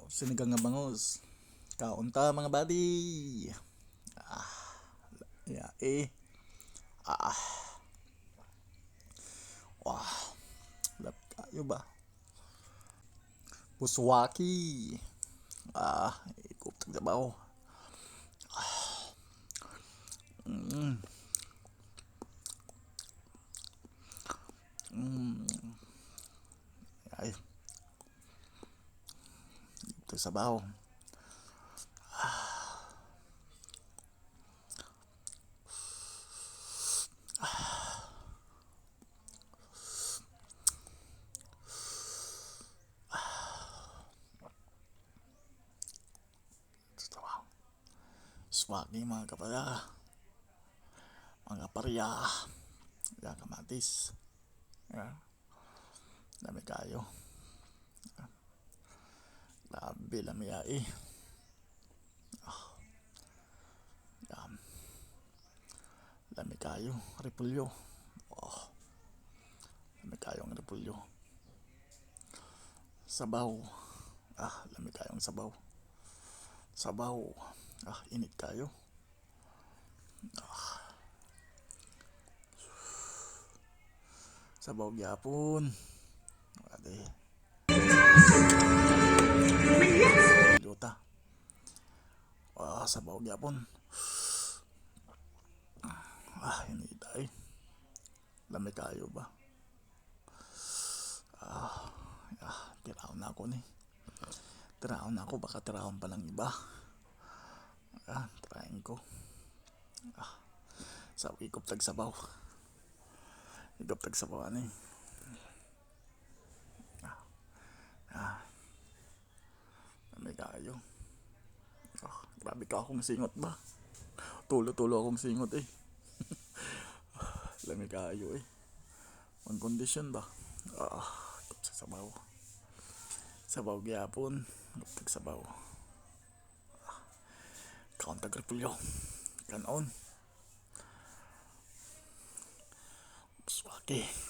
Sinigang nga bangus. Kaunta mga buddy. Ya Wah, lap tayo ba? Buswaki. Ikot sa trabaho. Mm, ay, ito sa baho. Sa trabaho. Swaki mga kapala. Mga parya. Ya kamatis. Ya, dami kayo. Labi lamiyai. Yan, dami kayo. Repulyo. Oh, dami kayong repulyo. Sabaw. Dami kayong sabaw. Sabaw. Init kayo. Sabaw gyapon. Ade. Luta. Sabaw gyapon. Init ay. Dami kayo ba? Tiraon na ako ni. Tiraon na ako. Baka tiraon pa lang iba. Tirain ko. Sa ikop tag sabaw. Ikop tag sabaw ani. Dami kayo. Grabe ka akong singot ba? Tulo-tulo akong singot eh. Dami kayo eh. Ang kondisyon ba? Ikop sa sabaw. Sabaw gyapon. Ikop tag sabaw. Kaon tag repulyo. Kanon. Swaki.